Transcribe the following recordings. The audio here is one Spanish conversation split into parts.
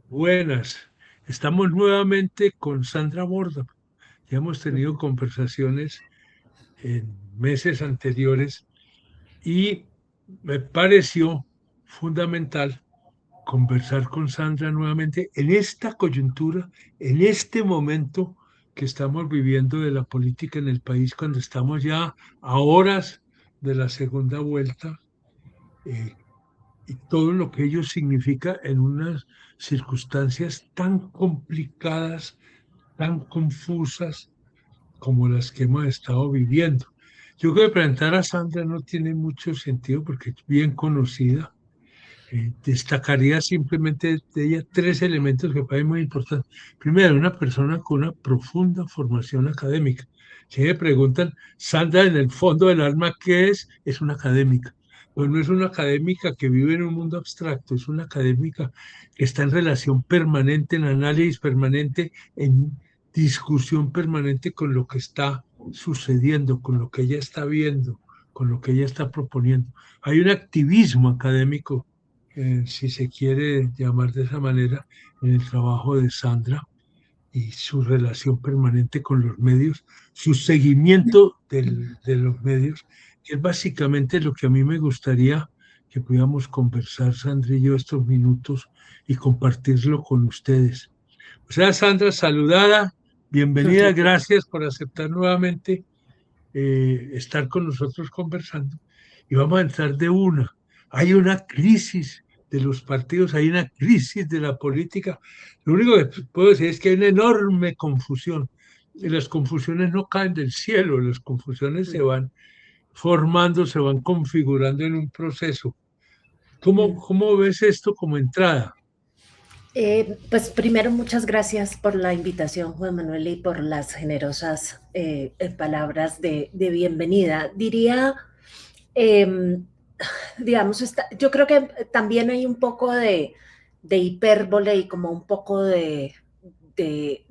Buenas, estamos nuevamente con Sandra Borda. Ya hemos tenido conversaciones en meses anteriores y me pareció fundamental conversar con Sandra nuevamente en esta coyuntura, en este momento que estamos viviendo de la política en el país, cuando estamos ya a horas de la segunda vuelta. eh, y todo lo que ello significa en unas circunstancias tan complicadas, tan confusas como las que hemos estado viviendo. Yo creo que presentar a Sandra no tiene mucho sentido porque es bien conocida. Destacaría simplemente de ella tres elementos que parecen muy importantes. Primero, una persona con una profunda formación académica. Si me preguntan, Sandra, en el fondo del alma, ¿qué es? Es una académica. Pues no es una académica que vive en un mundo abstracto, es una académica que está en relación permanente, en análisis permanente, en discusión permanente con lo que está sucediendo, con lo que ella está viendo, con lo que ella está proponiendo. Hay un activismo académico, si se quiere llamar de esa manera, en el trabajo de Sandra y su relación permanente con los medios, su seguimiento de los medios, que es básicamente lo que a mí me gustaría que pudiéramos conversar, Sandra y yo, estos minutos y compartirlo con ustedes. O sea, Sandra, saludada, bienvenida, gracias por aceptar nuevamente estar con nosotros conversando y vamos a entrar de una. Hay una crisis de los partidos, hay una crisis de la política. Lo único que puedo decir es que hay una enorme confusión y las confusiones no caen del cielo, las confusiones se van formando, se van configurando en un proceso. ¿Cómo ves esto como entrada? Pues primero, muchas gracias por la invitación, Juan Manuel, y por las generosas palabras de bienvenida. Diría, eh, digamos, yo creo que también hay un poco de hipérbole y como un poco de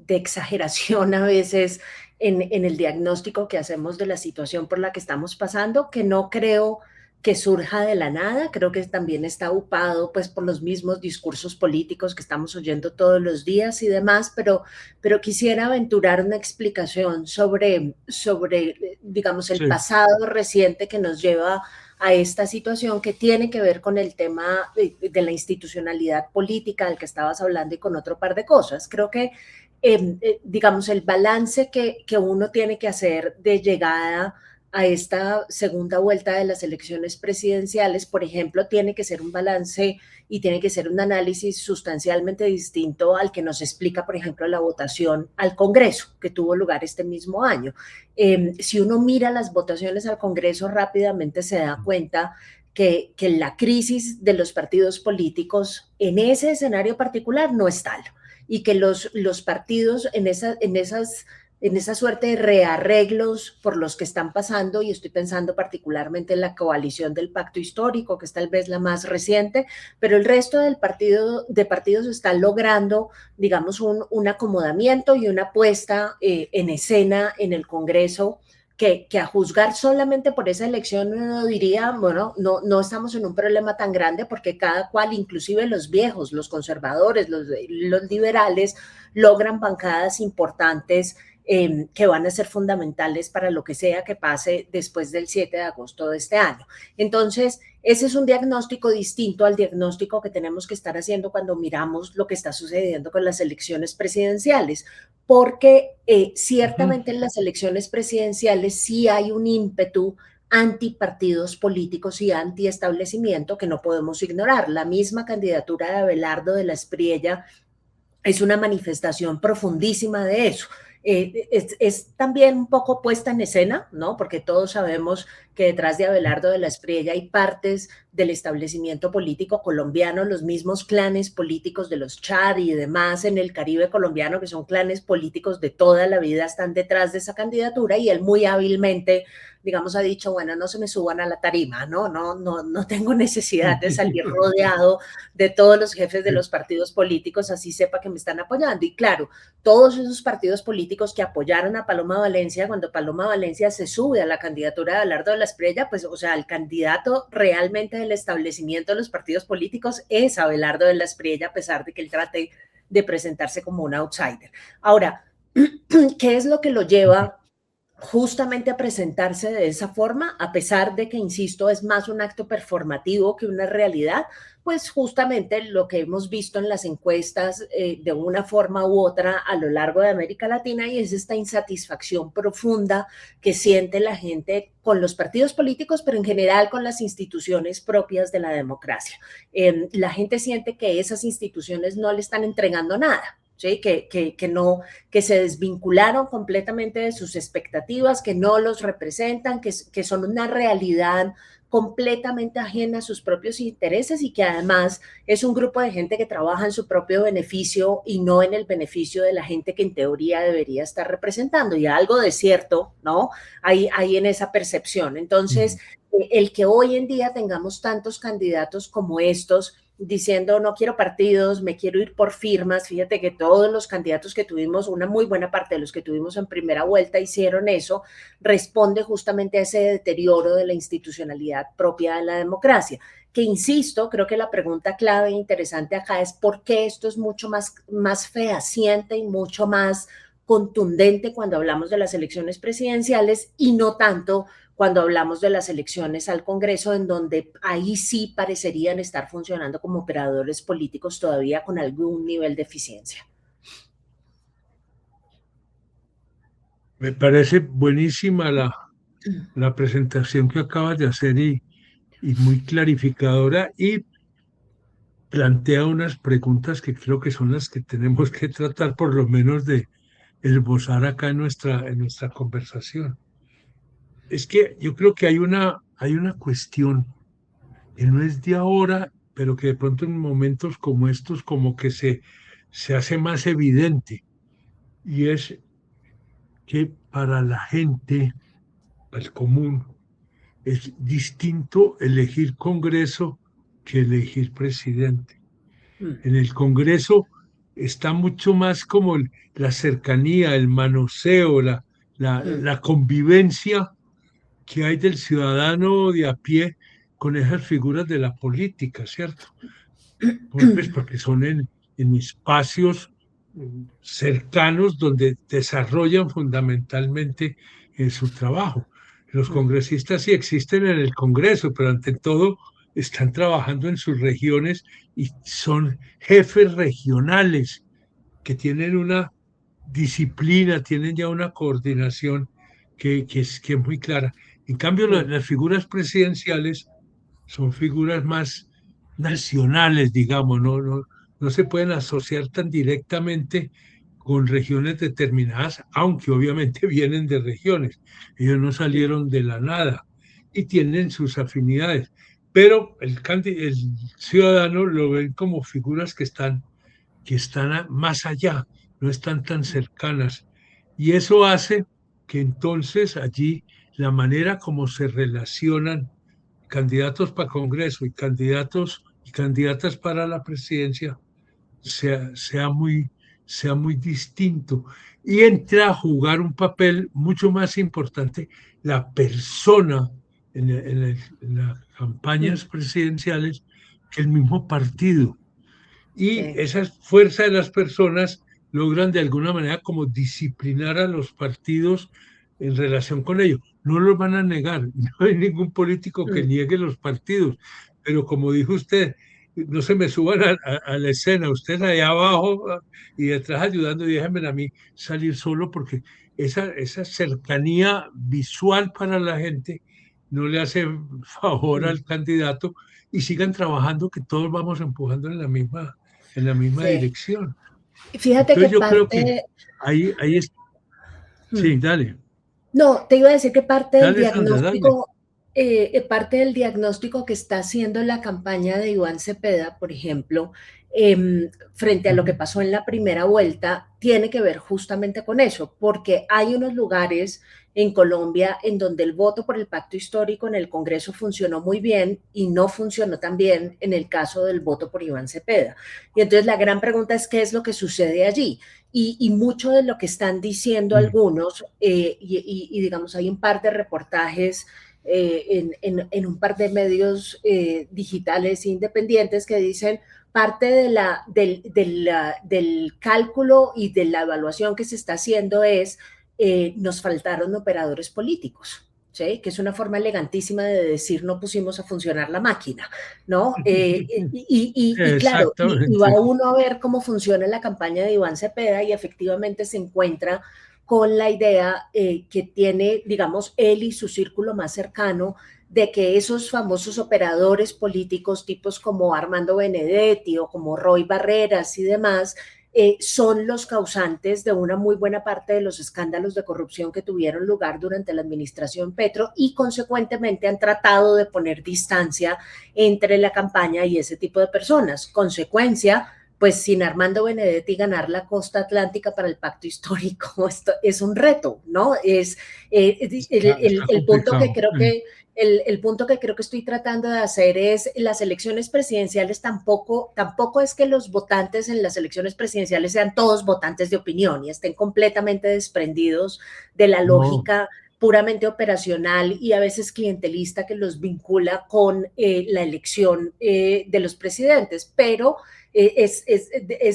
exageración a veces en el diagnóstico que hacemos de la situación por la que estamos pasando, que no creo que surja de la nada, creo que también está upado pues por los mismos discursos políticos que estamos oyendo todos los días y demás, pero quisiera aventurar una explicación sobre, digamos, el Sí. pasado reciente que nos lleva a esta situación que tiene que ver con el tema de la institucionalidad política del que estabas hablando y con otro par de cosas. Creo que, digamos, el balance que uno tiene que hacer de llegada a esta segunda vuelta de las elecciones presidenciales, por ejemplo, tiene que ser un balance y tiene que ser un análisis sustancialmente distinto al que nos explica, por ejemplo, la votación al Congreso, que tuvo lugar este mismo año. Si uno mira las votaciones al Congreso, rápidamente se da cuenta que la crisis de los partidos políticos en ese escenario particular no es tal y que los partidos en esa suerte de rearreglos por los que están pasando, y estoy pensando particularmente en la coalición del pacto histórico, que es tal vez la más reciente, pero el resto de partidos está logrando, digamos, un acomodamiento y una puesta en escena en el Congreso que a juzgar solamente por esa elección uno diría, bueno, no estamos en un problema tan grande porque cada cual, inclusive los viejos, los conservadores, los liberales, logran bancadas importantes que van a ser fundamentales para lo que sea que pase después del 7 de agosto de este año. Entonces, ese es un diagnóstico distinto al diagnóstico que tenemos que estar haciendo cuando miramos lo que está sucediendo con las elecciones presidenciales, porque Ujú. ciertamente en las elecciones presidenciales sí hay un ímpetu antipartidos políticos y antiestablecimiento que no podemos ignorar. La misma candidatura de Abelardo de la Espriella es una manifestación profundísima de eso. Es también un poco puesta en escena, ¿no? Porque todos sabemos que detrás de Abelardo de la Espriella hay partes del establecimiento político colombiano, los mismos clanes políticos de los Char y demás en el Caribe colombiano, que son clanes políticos de toda la vida, están detrás de esa candidatura y él muy hábilmente, digamos, ha dicho, bueno, no se me suban a la tarima, no tengo necesidad de salir rodeado de todos los jefes de los partidos políticos, así sepa que me están apoyando. Y claro, todos esos partidos políticos que apoyaron a Paloma Valencia, cuando Paloma Valencia se sube a la candidatura de Abelardo de la Espriella, pues, o sea, el candidato realmente del establecimiento de los partidos políticos es Abelardo de la Espriella, a pesar de que él trate de presentarse como un outsider. Ahora, ¿qué es lo que lo lleva justamente a presentarse de esa forma, a pesar de que, insisto, es más un acto performativo que una realidad? Pues justamente lo que hemos visto en las encuestas de una forma u otra a lo largo de América Latina, y es esta insatisfacción profunda que siente la gente con los partidos políticos, pero en general con las instituciones propias de la democracia. La gente siente que esas instituciones no le están entregando nada. ¿Sí? No, que se desvincularon completamente de sus expectativas, que no los representan, que son una realidad completamente ajena a sus propios intereses, y que además es un grupo de gente que trabaja en su propio beneficio y no en el beneficio de la gente que en teoría debería estar representando. Y algo de cierto, ¿no? Hay en esa percepción. Entonces, el que hoy en día tengamos tantos candidatos como estos, diciendo no quiero partidos, me quiero ir por firmas. Fíjate que todos los candidatos que tuvimos, una muy buena parte de los que tuvimos en primera vuelta hicieron eso, responde justamente a ese deterioro de la institucionalidad propia de la democracia. Que insisto, creo que la pregunta clave e interesante acá es por qué esto es mucho más fehaciente y mucho más contundente cuando hablamos de las elecciones presidenciales y no tanto cuando hablamos de las elecciones al Congreso, en donde ahí sí parecerían estar funcionando como operadores políticos todavía con algún nivel de eficiencia. Me parece buenísima la presentación que acabas de hacer y muy clarificadora, y plantea unas preguntas que creo que son las que tenemos que tratar, por lo menos de esbozar acá en nuestra conversación. Es que yo creo que hay una cuestión que no es de ahora, pero que de pronto en momentos como estos como que se hace más evidente, y es que para la gente, para el común, es distinto elegir Congreso que elegir presidente. En el Congreso está mucho más como la cercanía, el manoseo, la convivencia que hay del ciudadano de a pie con esas figuras de la política, ¿cierto? Pues porque son en espacios cercanos donde desarrollan fundamentalmente su trabajo. Los congresistas sí existen en el Congreso, pero ante todo están trabajando en sus regiones y son jefes regionales que tienen una disciplina, tienen ya una coordinación que es muy clara. En cambio, las figuras presidenciales son figuras más nacionales, digamos, no se pueden asociar tan directamente con regiones determinadas, aunque obviamente vienen de regiones. Ellos no salieron de la nada y tienen sus afinidades, pero el ciudadano lo ven como figuras que están más allá, no están tan cercanas. Y eso hace que entonces allí la manera como se relacionan candidatos para Congreso y candidatos y candidatas para la presidencia sea muy distinto. Y entra a jugar un papel mucho más importante la persona en las campañas presidenciales que el mismo partido. Y esa fuerza de las personas logran de alguna manera como disciplinar a los partidos en relación con ello. No los van a negar, no hay ningún político que niegue los partidos, pero como dijo usted, no se me suban a la escena, ustedes allá abajo y detrás ayudando, y déjenme a mí salir solo, porque esa cercanía visual para la gente no le hace favor al candidato, y sigan trabajando, que todos vamos empujando en la misma Sí. dirección. Fíjate que Entonces yo creo que parte... ahí es, sí, dale, No, te iba a decir que dale Sandra, dale. parte del diagnóstico que está haciendo la campaña de Iván Cepeda, por ejemplo, frente a lo que pasó en la primera vuelta, tiene que ver justamente con eso, porque hay unos lugares en Colombia en donde el voto por el pacto histórico en el Congreso funcionó muy bien y no funcionó tan bien en el caso del voto por Iván Cepeda. Y entonces la gran pregunta es qué es lo que sucede allí. Y mucho de lo que están diciendo algunos, digamos, hay un par de reportajes en un par de medios digitales independientes que dicen, parte del cálculo y de la evaluación que se está haciendo es, nos faltaron operadores políticos. ¿Sí? Que es una forma elegantísima de decir no pusimos a funcionar la máquina, ¿no? Y claro, y va Exactamente. uno a ver cómo funciona la campaña de Iván Cepeda y efectivamente se encuentra con la idea que tiene, digamos, él y su círculo más cercano de que esos famosos operadores políticos, tipos como Armando Benedetti o como Roy Barreras y demás, son los causantes de una muy buena parte de los escándalos de corrupción que tuvieron lugar durante la administración Petro y consecuentemente han tratado de poner distancia entre la campaña y ese tipo de personas. Consecuencia, pues sin Armando Benedetti ganar la costa atlántica para el pacto histórico, esto es un reto, ¿no? Es Está el punto que complicado. creo que el punto que creo que estoy tratando de hacer es las elecciones presidenciales tampoco es que los votantes en las elecciones presidenciales sean todos votantes de opinión y estén completamente desprendidos de la No, lógica puramente operacional y a veces clientelista que los vincula con la elección de los presidentes, pero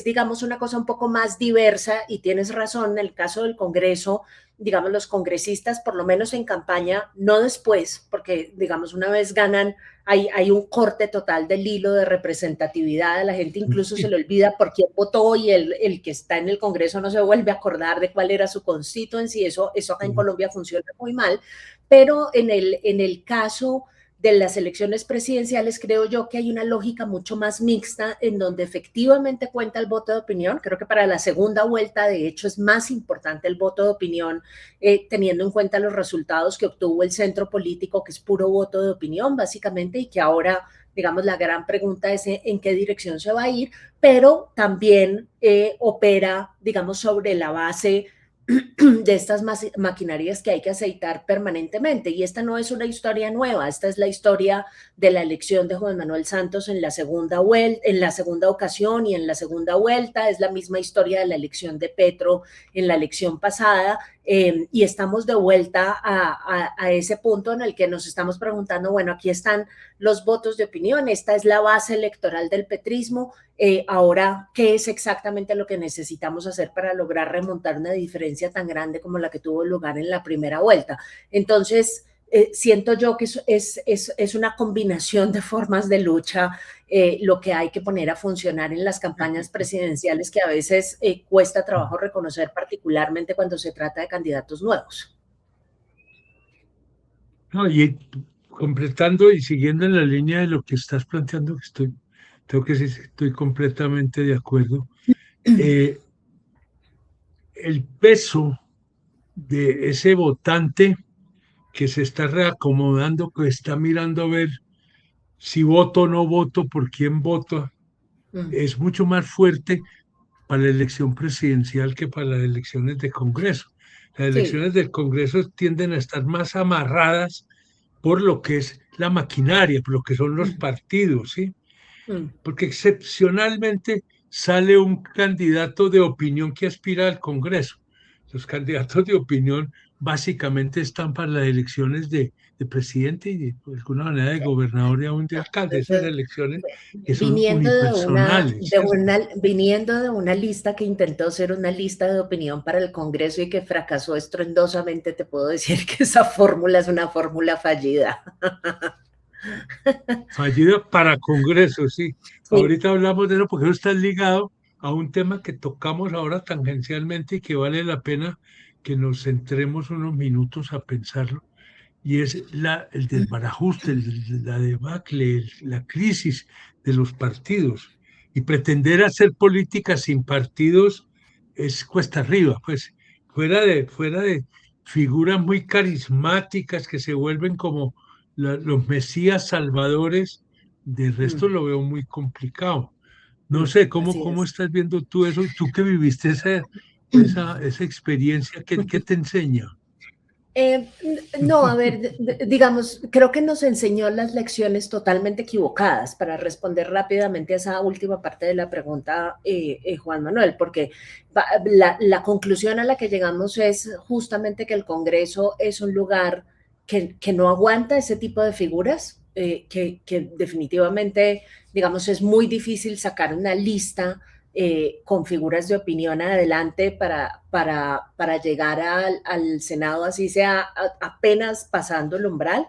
digamos, una cosa un poco más diversa y tienes razón, en el caso del Congreso, digamos, los congresistas, por lo menos en campaña, no después, porque, digamos, una vez ganan, hay un corte total del hilo de representatividad, a la gente incluso se le olvida por quién votó y el que está en el Congreso no se vuelve a acordar de cuál era su constituency, eso acá en Colombia funciona muy mal, pero en el caso de las elecciones presidenciales, creo yo que hay una lógica mucho más mixta en donde efectivamente cuenta el voto de opinión. Creo que para la segunda vuelta, de hecho, es más importante el voto de opinión, teniendo en cuenta los resultados que obtuvo el centro político, que es puro voto de opinión, básicamente, y que ahora, digamos, la gran pregunta es en qué dirección se va a ir, pero también opera, digamos, sobre la base de estas maquinarias que hay que aceitar permanentemente. Y esta no es una historia nueva, esta es la historia de la elección de Juan Manuel Santos en la segunda vuelta, en la segunda ocasión y en la segunda vuelta, es la misma historia de la elección de Petro en la elección pasada, y estamos de vuelta a ese punto en el que nos estamos preguntando, bueno, aquí están los votos de opinión, esta es la base electoral del petrismo, ahora, ¿qué es exactamente lo que necesitamos hacer para lograr remontar una diferencia tan grande como la que tuvo lugar en la primera vuelta? Entonces, siento yo que es una combinación de formas de lucha lo que hay que poner a funcionar en las campañas presidenciales que a veces cuesta trabajo reconocer, particularmente cuando se trata de candidatos nuevos. no, y completando y siguiendo en la línea de lo que estás planteando, tengo que decir que estoy completamente de acuerdo. Eh, el peso de ese votante que se está reacomodando, que está mirando a ver si voto o no voto, por quién voto, Mm, es mucho más fuerte para la elección presidencial que para las elecciones de Congreso. Las sí. elecciones del Congreso tienden a estar más amarradas por lo que es la maquinaria, por lo que son los Mm, partidos, ¿sí? mm. Porque excepcionalmente sale un candidato de opinión que aspira al Congreso. Los candidatos de opinión básicamente están para las elecciones de presidente y de alguna manera de gobernador y aún de alcalde, esas elecciones que son unipersonales, ¿cierto? Viniendo de una lista que intentó ser una lista de opinión para el Congreso y que fracasó estruendosamente, te puedo decir que esa fórmula es una fórmula fallida. Fallida para Congreso, sí. Sí. Ahorita hablamos de eso porque eso está ligado a un tema que tocamos ahora tangencialmente y que vale la pena que nos centremos unos minutos a pensarlo, y es el desbarajuste, la debacle, la crisis de los partidos. Y pretender hacer política sin partidos es cuesta arriba, pues fuera de figuras muy carismáticas que se vuelven como los mesías salvadores, de resto Mm, lo veo muy complicado. No sé, así cómo es. estás viendo tú eso? Tú que viviste esa experiencia, ¿qué te enseña? No, a ver, digamos, creo que nos enseñó las lecciones totalmente equivocadas para responder rápidamente a esa última parte de la pregunta, Juan Manuel, porque la conclusión a la que llegamos es justamente que el Congreso es un lugar que no aguanta ese tipo de figuras, que definitivamente, digamos, es muy difícil sacar una lista con figuras de opinión adelante para llegar al Senado, así sea apenas pasando el umbral.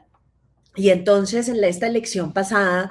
Y entonces en esta elección pasada,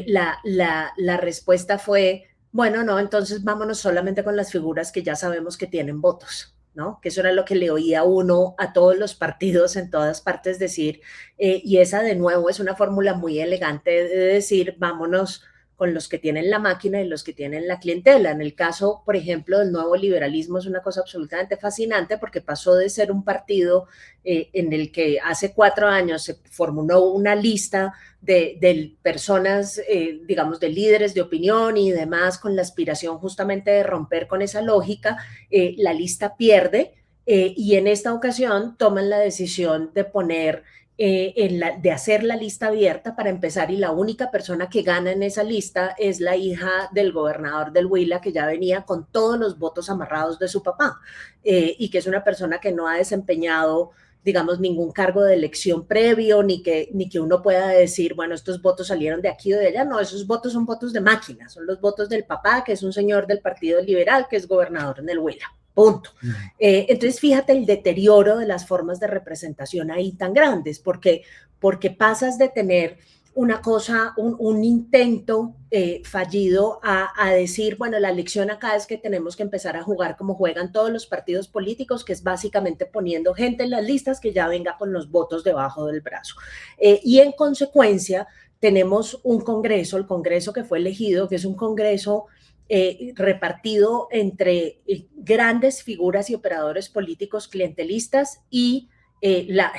la respuesta fue, bueno, no, entonces vámonos solamente con las figuras que ya sabemos que tienen votos, ¿no? Que eso era lo que le oía uno a todos los partidos en todas partes decir, y esa de nuevo es una fórmula muy elegante de decir, vámonos con los que tienen la máquina y los que tienen la clientela. En el caso, por ejemplo, del nuevo liberalismo es una cosa absolutamente fascinante porque pasó de ser un partido en el que hace 4 años se formuló una lista de personas, digamos, de líderes de opinión y demás, con la aspiración justamente de romper con esa lógica, la lista pierde y en esta ocasión toman la decisión de poner de hacer la lista abierta para empezar y la única persona que gana en esa lista es la hija del gobernador del Huila que ya venía con todos los votos amarrados de su papá y que es una persona que no ha desempeñado digamos, ningún cargo de elección previo, ni que uno pueda decir, bueno, estos votos salieron de aquí o de allá. No, esos votos son votos de máquina, son los votos del papá, que es un señor del Partido Liberal, que es gobernador en el Huila. Punto. Entonces, fíjate el deterioro de las formas de representación ahí tan grandes, porque pasas de tener una cosa, un intento fallido a decir, bueno, la lección acá es que tenemos que empezar a jugar como juegan todos los partidos políticos, que es básicamente poniendo gente en las listas que ya venga con los votos debajo del brazo. Y en consecuencia, tenemos un Congreso, el Congreso que fue elegido, que es un Congreso repartido entre grandes figuras y operadores políticos clientelistas y la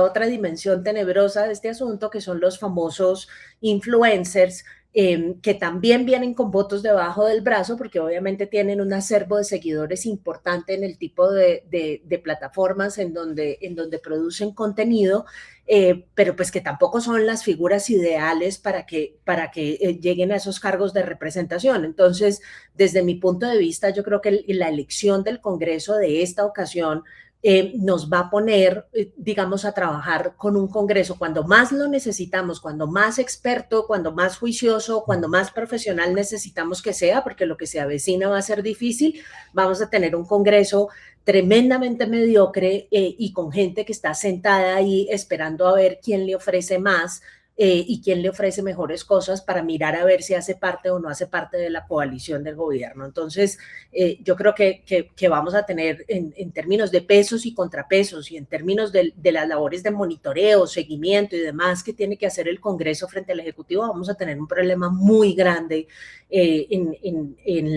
otra dimensión tenebrosa de este asunto, que son los famosos influencers, que también vienen con votos debajo del brazo, porque obviamente tienen un acervo de seguidores importante en el tipo de plataformas en donde producen contenido, pero pues que tampoco son las figuras ideales para que lleguen a esos cargos de representación. Entonces, desde mi punto de vista, yo creo que la elección del Congreso de esta ocasión nos va a poner, digamos, a trabajar con un Congreso cuando más lo necesitamos, cuando más experto, cuando más juicioso, cuando más profesional necesitamos que sea, porque lo que se avecina va a ser difícil. Vamos a tener un Congreso tremendamente mediocre y con gente que está sentada ahí esperando a ver quién le ofrece más y quién le ofrece mejores cosas para mirar a ver si hace parte o no hace parte de la coalición del gobierno. Entonces, yo creo que vamos a tener en términos de pesos y contrapesos y en términos de las labores de monitoreo, seguimiento y demás que tiene que hacer el Congreso frente al Ejecutivo, vamos a tener un problema muy grande en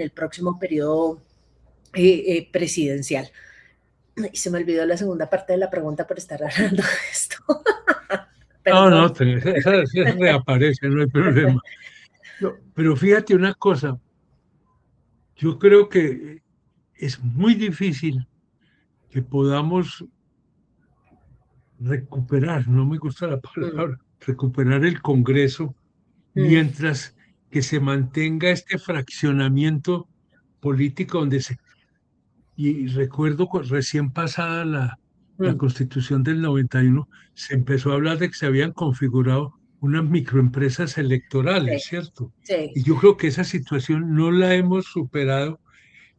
el próximo periodo presidencial. Y se me olvidó la segunda parte de la pregunta por estar hablando de esto. No, esa reaparece, no hay problema. No, pero fíjate una cosa, yo creo que es muy difícil que podamos recuperar, no me gusta la palabra, recuperar el Congreso mientras que se mantenga este fraccionamiento político donde se... Y recuerdo recién pasada la Constitución del 91, se empezó a hablar de que se habían configurado unas microempresas electorales, ¿cierto? Sí. Y yo creo que esa situación no la hemos superado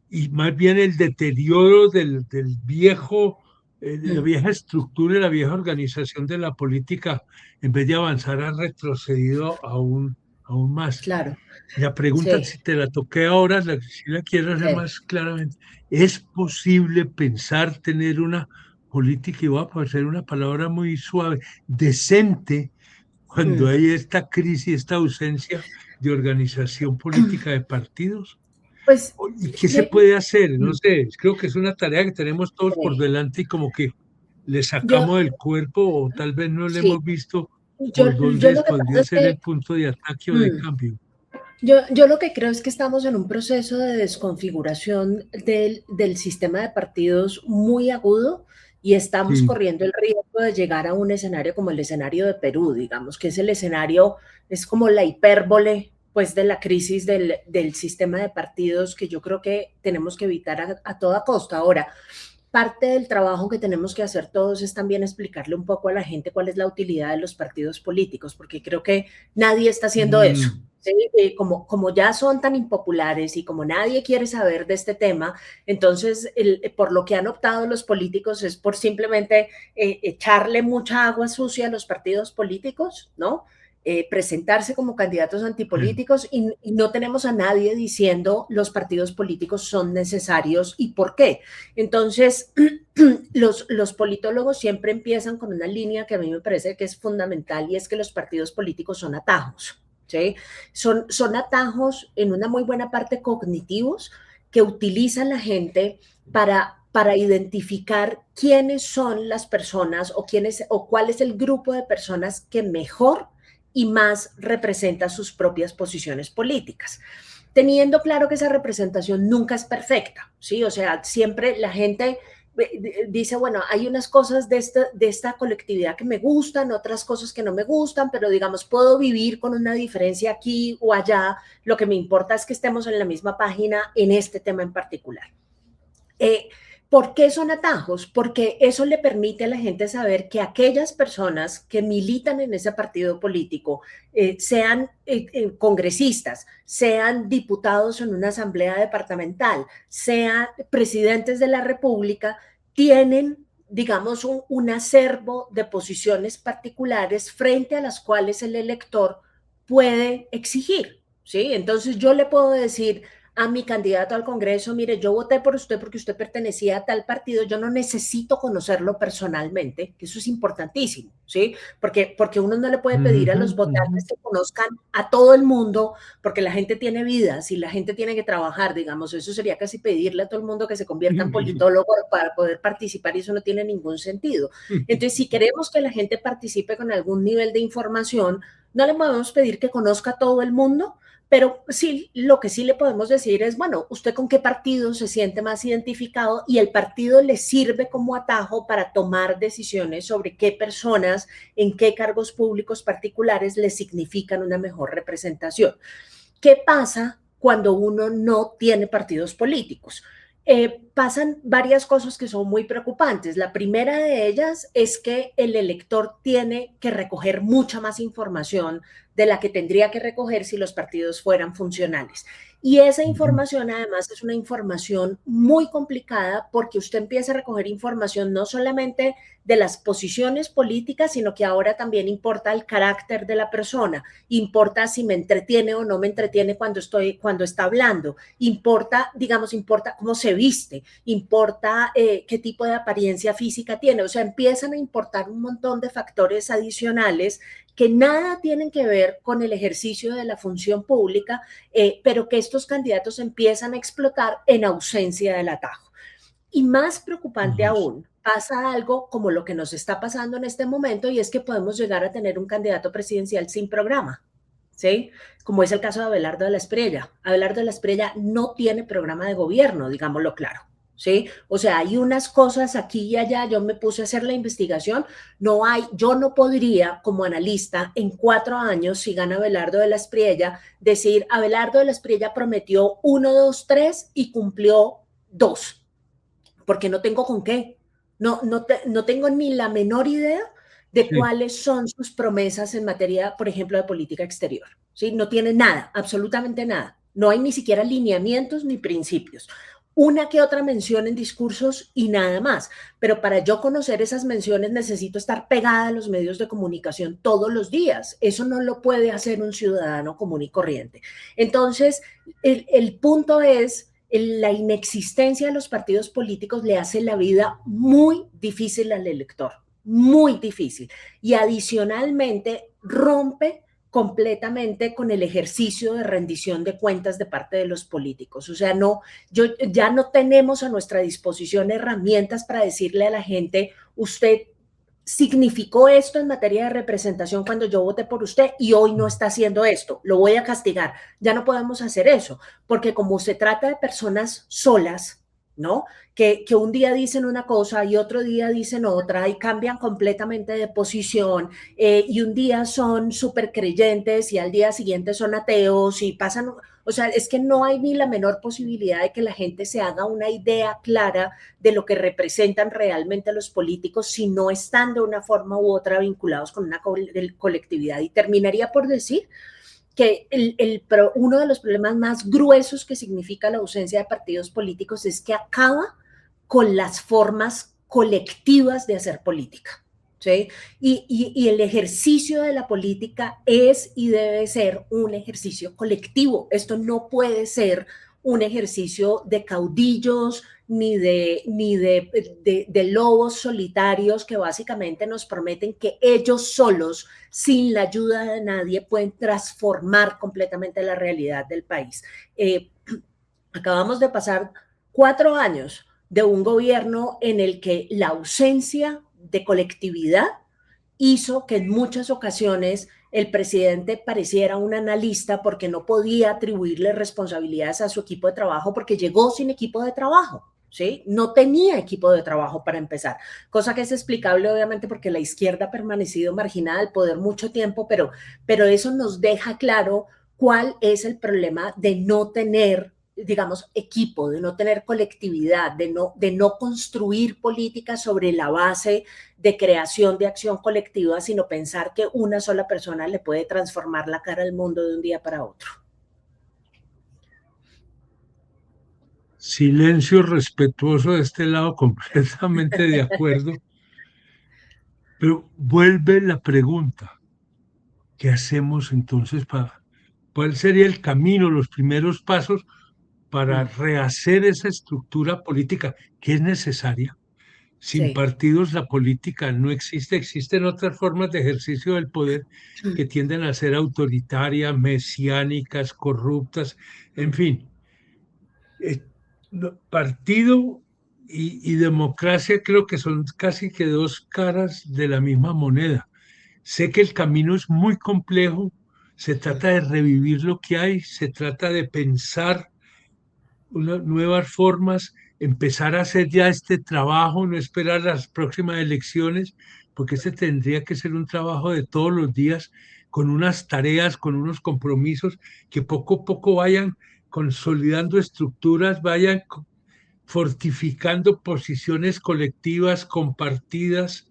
y más bien el deterioro del viejo, de la vieja estructura y la vieja organización de la política, en vez de avanzar, ha retrocedido aún más. Claro. Y la pregunta, Sí. si te la toqué ahora, si la quiero hacer más claramente, ¿es posible pensar tener una política, y voy a hacer una palabra muy suave, decente, cuando hay esta crisis, esta ausencia de organización política de partidos? Pues, ¿Y qué se puede hacer? No sé, creo que es una tarea que tenemos todos por delante y como que le yo, sacamos del cuerpo o tal vez no le sí, hemos visto por yo dónde lo que pasa podría es ser que el punto de ataque o de cambio. yo lo que creo es que estamos en un proceso de desconfiguración del sistema de partidos muy agudo y estamos Sí, corriendo el riesgo de llegar a un escenario como el escenario de Perú, digamos, que es el escenario, es como la hipérbole pues de la crisis del sistema de partidos que yo creo que tenemos que evitar a toda costa. Ahora, parte del trabajo que tenemos que hacer todos es también explicarle un poco a la gente cuál es la utilidad de los partidos políticos, porque creo que nadie está haciendo eso. Mm, ¿Sí? Como ya son tan impopulares y como nadie quiere saber de este tema, entonces por lo que han optado los políticos es por simplemente echarle mucha agua sucia a los partidos políticos, ¿no? Presentarse como candidatos sí, antipolíticos y no tenemos a nadie diciendo los partidos políticos son necesarios y por qué. Entonces, los politólogos siempre empiezan con una línea que a mí me parece que es fundamental y es que los partidos políticos son atajos. ¿Sí? Son atajos en una muy buena parte cognitivos que utiliza la gente para identificar quiénes son las personas o cuál es el grupo de personas que mejor y más representa sus propias posiciones políticas. Teniendo claro que esa representación nunca es perfecta, ¿sí? O sea, siempre la gente dice, bueno, hay unas cosas de esta colectividad que me gustan, otras cosas que no me gustan, pero digamos, puedo vivir con una diferencia aquí o allá, lo que me importa es que estemos en la misma página en este tema en particular. Eh, ¿Por qué son atajos? Porque eso le permite a la gente saber que aquellas personas que militan en ese partido político, sean congresistas, sean diputados en una asamblea departamental, sean presidentes de la República, tienen, digamos, un acervo de posiciones particulares frente a las cuales el elector puede exigir, ¿sí? Entonces yo le puedo decir a mi candidato al Congreso, mire, yo voté por usted porque usted pertenecía a tal partido, yo no necesito conocerlo personalmente, que eso es importantísimo, ¿sí? Porque uno no le puede pedir a ujú, los ujú. votantes que conozcan a todo el mundo, porque la gente tiene vidas y la gente tiene que trabajar, digamos, eso sería casi pedirle a todo el mundo que se convierta en politólogo para poder participar y eso no tiene ningún sentido. Entonces, si queremos que la gente participe con algún nivel de información, no le podemos pedir que conozca a todo el mundo, pero sí, lo que sí le podemos decir es, bueno, usted con qué partido se siente más identificado y el partido le sirve como atajo para tomar decisiones sobre qué personas, en qué cargos públicos particulares le significan una mejor representación. ¿Qué pasa cuando uno no tiene partidos políticos? Pasan varias cosas que son muy preocupantes. La primera de ellas es que el elector tiene que recoger mucha más información de la que tendría que recoger si los partidos fueran funcionales. Y esa Ujú. información además es una información muy complicada porque usted empieza a recoger información no solamente de las posiciones políticas, sino que ahora también importa el carácter de la persona, importa si me entretiene o no me entretiene cuando está hablando, importa, digamos, importa cómo se viste, importa qué tipo de apariencia física tiene, o sea, empiezan a importar un montón de factores adicionales que nada tienen que ver con el ejercicio de la función pública, pero que estos candidatos empiezan a explotar en ausencia del atajo. Y más preocupante Ujú. aún, pasa algo como lo que nos está pasando en este momento y es que podemos llegar a tener un candidato presidencial sin programa, ¿sí? Como es el caso de Abelardo de la Espriella. Abelardo de la Espriella no tiene programa de gobierno, digámoslo claro. ¿Sí? O sea, hay unas cosas aquí y allá, yo me puse a hacer la investigación, no hay, yo no podría como analista en 4 años, si gana Abelardo de la Espriella, decir, Abelardo de la Espriella prometió 1, 2, 3 y cumplió 2 porque no tengo con qué. No tengo ni la menor idea de Sí, cuáles son sus promesas en materia, por ejemplo, de política exterior. ¿Sí? No tiene nada, absolutamente nada. No hay ni siquiera lineamientos ni principios. Una que otra mención en discursos y nada más. Pero para yo conocer esas menciones necesito estar pegada a los medios de comunicación todos los días. Eso no lo puede hacer un ciudadano común y corriente. Entonces, el punto es la inexistencia de los partidos políticos le hace la vida muy difícil al elector, muy difícil. Y adicionalmente rompe completamente con el ejercicio de rendición de cuentas de parte de los políticos. O sea, ya no tenemos a nuestra disposición herramientas para decirle a la gente, usted significó esto en materia de representación cuando yo voté por usted y hoy no está haciendo esto, lo voy a castigar. Ya no podemos hacer eso, porque como se trata de personas solas, ¿no? Que un día dicen una cosa y otro día dicen otra y cambian completamente de posición y un día son súper creyentes y al día siguiente son ateos y pasan, O sea, es que no hay ni la menor posibilidad de que la gente se haga una idea clara de lo que representan realmente los políticos si no están de una forma u otra vinculados con una colectividad. Y terminaría por decir que uno de los problemas más gruesos que significa la ausencia de partidos políticos es que acaba con las formas colectivas de hacer política. ¿Sí? Y el ejercicio de la política es y debe ser un ejercicio colectivo. Esto no puede ser un ejercicio de caudillos ni de lobos solitarios que básicamente nos prometen que ellos solos, sin la ayuda de nadie, pueden transformar completamente la realidad del país. Acabamos de pasar 4 años de un gobierno en el que la ausencia de colectividad hizo que en muchas ocasiones el presidente pareciera un analista porque no podía atribuirle responsabilidades a su equipo de trabajo porque llegó sin equipo de trabajo. ¿Sí? No tenía equipo de trabajo para empezar, cosa que es explicable obviamente porque la izquierda ha permanecido marginada del poder mucho tiempo, pero eso nos deja claro cuál es el problema de no tener, digamos, equipo, de no tener colectividad, de no construir políticas sobre la base de creación de acción colectiva, sino pensar que una sola persona le puede transformar la cara al mundo de un día para otro. Silencio respetuoso de este lado, completamente de acuerdo. Pero vuelve la pregunta, ¿qué hacemos entonces cuál sería el camino, los primeros pasos para rehacer esa estructura política que es necesaria? Sin Sí. partidos la política no existe, existen otras formas de ejercicio del poder que tienden a ser autoritarias, mesiánicas, corruptas, en fin. Partido y democracia creo que son casi que dos caras de la misma moneda. Sé que el camino es muy complejo, se trata de revivir lo que hay, se trata de pensar nuevas formas, empezar a hacer ya este trabajo, no esperar las próximas elecciones, porque este tendría que ser un trabajo de todos los días, con unas tareas, con unos compromisos que poco a poco vayan consolidando estructuras, vayan fortificando posiciones colectivas compartidas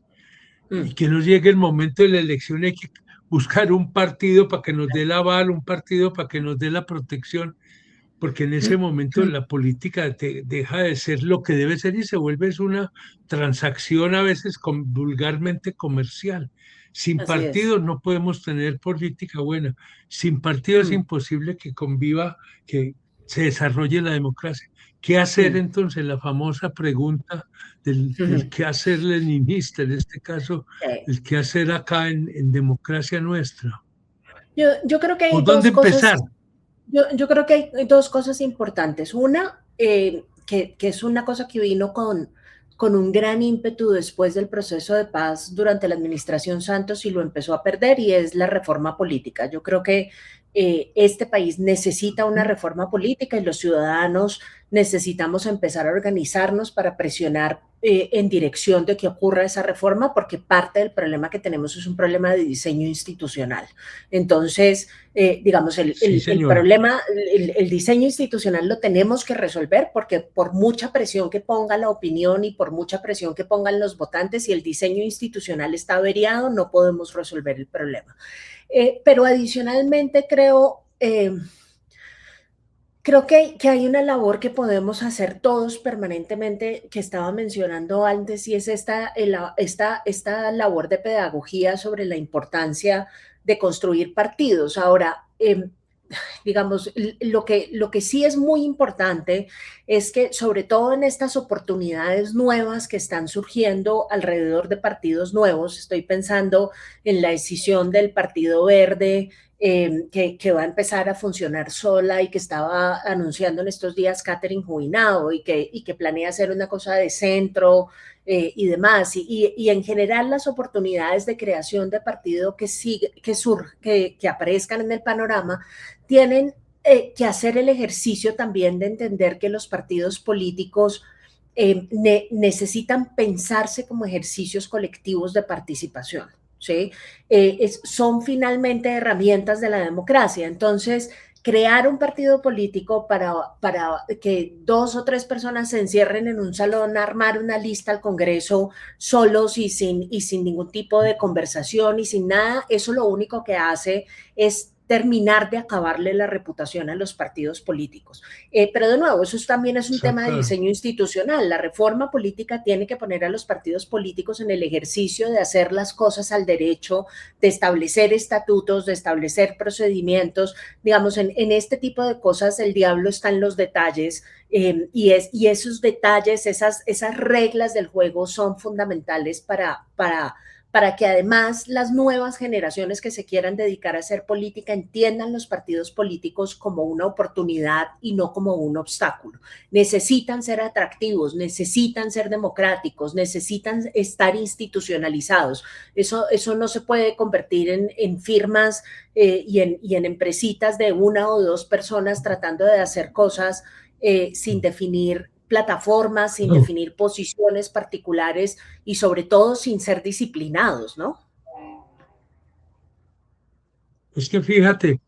y que no llegue el momento de la elección y hay que buscar un partido para que nos dé el aval, un partido para que nos dé la protección, porque en ese momento la política deja de ser lo que debe ser y se vuelve una transacción a veces vulgarmente comercial. Sin Así es. partidos no podemos tener política buena. Sin partidos es imposible que conviva, que se desarrolle la democracia. ¿Qué hacer entonces? La famosa pregunta del qué hacer leninista, en este caso, el qué hacer acá en democracia nuestra. Yo creo que hay ¿Por dónde dos empezar? cosas. Yo creo que hay dos cosas importantes. Una, que es una cosa que vino con un gran ímpetu después del proceso de paz durante la administración Santos y lo empezó a perder, y es la reforma política. Yo creo que este país necesita una reforma política y los ciudadanos necesitamos empezar a organizarnos para presionar en dirección de que ocurra esa reforma, porque parte del problema que tenemos es un problema de diseño institucional. Entonces, digamos, Sí, el señora. problema, el diseño institucional lo tenemos que resolver porque por mucha presión que ponga la opinión y por mucha presión que pongan los votantes, si el diseño institucional está averiado, no podemos resolver el problema. Pero adicionalmente creo que hay una labor que podemos hacer todos permanentemente, que estaba mencionando antes, y es esta labor de pedagogía sobre la importancia de construir partidos. Ahora, digamos, lo que sí es muy importante es que, sobre todo en estas oportunidades nuevas que están surgiendo alrededor de partidos nuevos, estoy pensando en la decisión del Partido Verde, que va a empezar a funcionar sola y que estaba anunciando en estos días Catherine Juinao y que planea hacer una cosa de centro y demás. Y en general las oportunidades de creación de partido que aparezcan en el panorama tienen que hacer el ejercicio también de entender que los partidos políticos necesitan pensarse como ejercicios colectivos de participación. ¿Sí? Son finalmente herramientas de la democracia. Entonces, crear un partido político para que 2 o 3 personas se encierren en un salón, armar una lista al Congreso solos y sin ningún tipo de conversación y sin nada, eso lo único que hace es terminar de acabarle la reputación a los partidos políticos. Pero de nuevo, eso también es un tema de Saca, diseño institucional. La reforma política tiene que poner a los partidos políticos en el ejercicio de hacer las cosas al derecho, de establecer estatutos, de establecer procedimientos. Digamos, en este tipo de cosas el diablo está en los detalles. Y esos detalles, esas reglas del juego son fundamentales para que además las nuevas generaciones que se quieran dedicar a hacer política entiendan los partidos políticos como una oportunidad y no como un obstáculo. Necesitan ser atractivos, necesitan ser democráticos, necesitan estar institucionalizados. Eso no se puede convertir en firmas y en empresitas de 1 o 2 personas tratando de hacer cosas sin definir plataformas, sin no, definir posiciones particulares y sobre todo sin ser disciplinados, ¿no? es que fíjate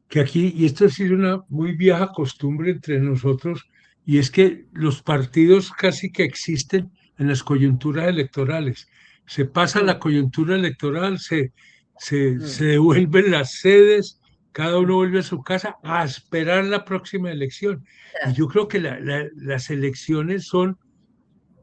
que aquí, y esto ha sido una muy vieja costumbre entre nosotros, y es que los partidos casi que existen en las coyunturas electorales. Se pasa la Mm, coyuntura electoral, se mm, devuelven las sedes, cada uno vuelve a su casa a esperar la próxima elección. Y yo creo que las elecciones son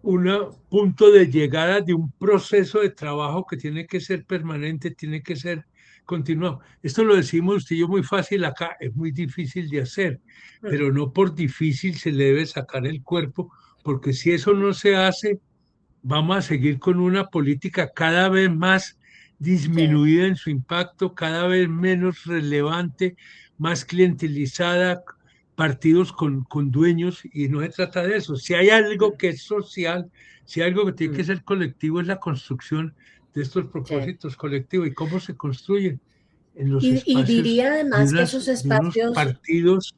un punto de llegada de un proceso de trabajo que tiene que ser permanente, tiene que ser continuado. Esto lo decimos usted y yo muy fácil acá, es muy difícil de hacer, mm, pero no por difícil se le debe sacar el cuerpo, porque si eso no se hace, vamos a seguir con una política cada vez más sí, disminuida en su impacto, cada vez menos relevante, más clientelizada, partidos con dueños, y no se trata de eso. Si hay algo mm, que es social, si hay algo que tiene que mm, ser colectivo, es la construcción de estos sí. propósitos colectivos. ¿Y cómo se construyen? En los Y espacios diría además que esos de unos espacios, partidos.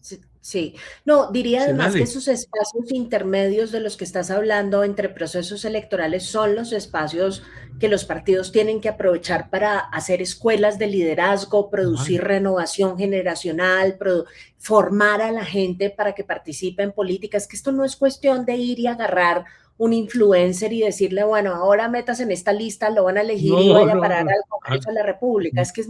sí, sí, no, diría Se además que dale. esos espacios intermedios de los que estás hablando entre procesos electorales son los espacios que los partidos tienen que aprovechar para hacer escuelas de liderazgo, Vale. producir renovación generacional, formar a la gente para que participe en políticas, que esto no es cuestión de ir y agarrar un influencer y decirle, bueno, ahora metas en esta lista, lo van a elegir y No, vaya a no, parar no. al Ah, Congreso de la República. Es que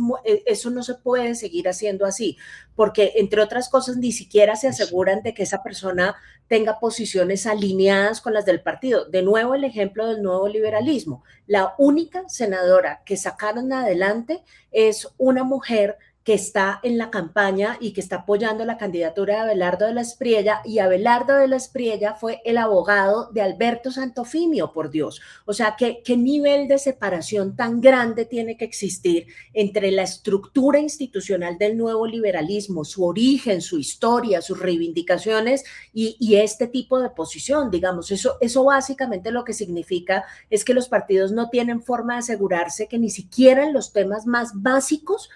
eso no se puede seguir haciendo así, porque entre otras cosas ni siquiera se es- aseguran de que esa persona tenga posiciones alineadas con las del partido. De nuevo el ejemplo del nuevo liberalismo. La única senadora que sacaron adelante es una mujer que está en la campaña y que está apoyando la candidatura de Abelardo de la Espriella, y Abelardo de la Espriella fue el abogado de Alberto Santofimio, por Dios. O sea, ¿qué nivel de separación tan grande tiene que existir entre la estructura institucional del nuevo liberalismo, su origen, su historia, sus reivindicaciones y este tipo de posición? Digamos, eso básicamente lo que significa es que los partidos no tienen forma de asegurarse que ni siquiera en los temas más básicos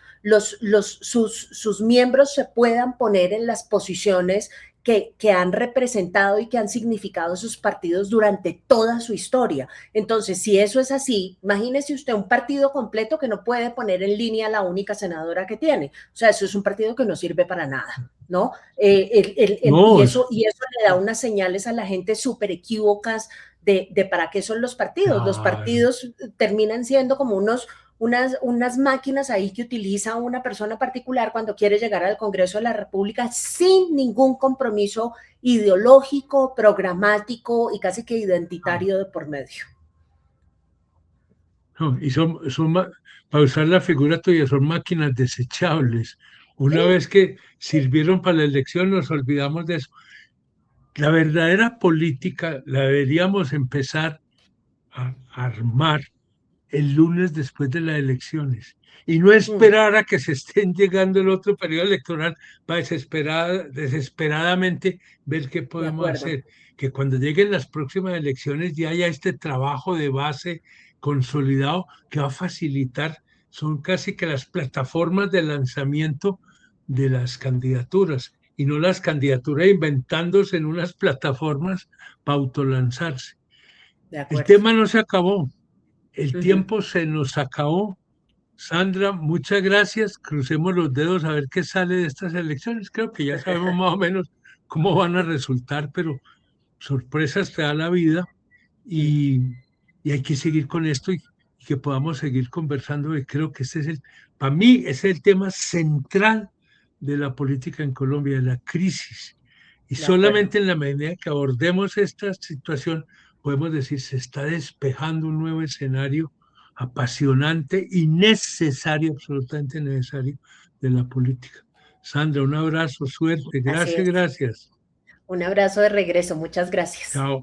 sus miembros se puedan poner en las posiciones que han representado y que han significado sus partidos durante toda su historia. Entonces, si eso es así, imagínese usted un partido completo que no puede poner en línea la única senadora que tiene. O sea, eso es un partido que no sirve para nada, ¿no? no, Y eso le da unas señales a la gente súper equívocas de para qué son los partidos. Los claro. partidos terminan siendo como unas máquinas ahí que utiliza una persona particular cuando quiere llegar al Congreso de la República sin ningún compromiso ideológico, programático y casi que identitario de por medio. No, y para usar la figura tuya, son máquinas desechables. Una Sí. vez que sirvieron para la elección, nos olvidamos de eso. La verdadera política la deberíamos empezar a armar el lunes después de las elecciones y no Mm, esperar a que se estén llegando el otro periodo electoral para desesperadamente ver qué de podemos acuerdo. hacer. Que cuando lleguen las próximas elecciones ya haya este trabajo de base consolidado que va a facilitar, son casi que las plataformas de lanzamiento de las candidaturas y no las candidaturas inventándose en unas plataformas para autolanzarse. De El acuerdo. tema no se acabó, el Ujú. tiempo se nos acabó, Sandra, muchas gracias. Crucemos los dedos a ver qué sale de estas elecciones. Creo que ya sabemos más o menos cómo van a resultar, pero sorpresas te da la vida Sí, y, y hay que seguir con esto y que podamos seguir conversando. Y creo que este es para mí, es el tema central de la política en Colombia, de la crisis. Y de acuerdo. solamente en la medida que abordemos esta situación, podemos decir, se está despejando un nuevo escenario apasionante y necesario, absolutamente necesario, de la política. Sandra, un abrazo, suerte, Así gracias, es. gracias. Un abrazo de regreso. Muchas gracias. Chao.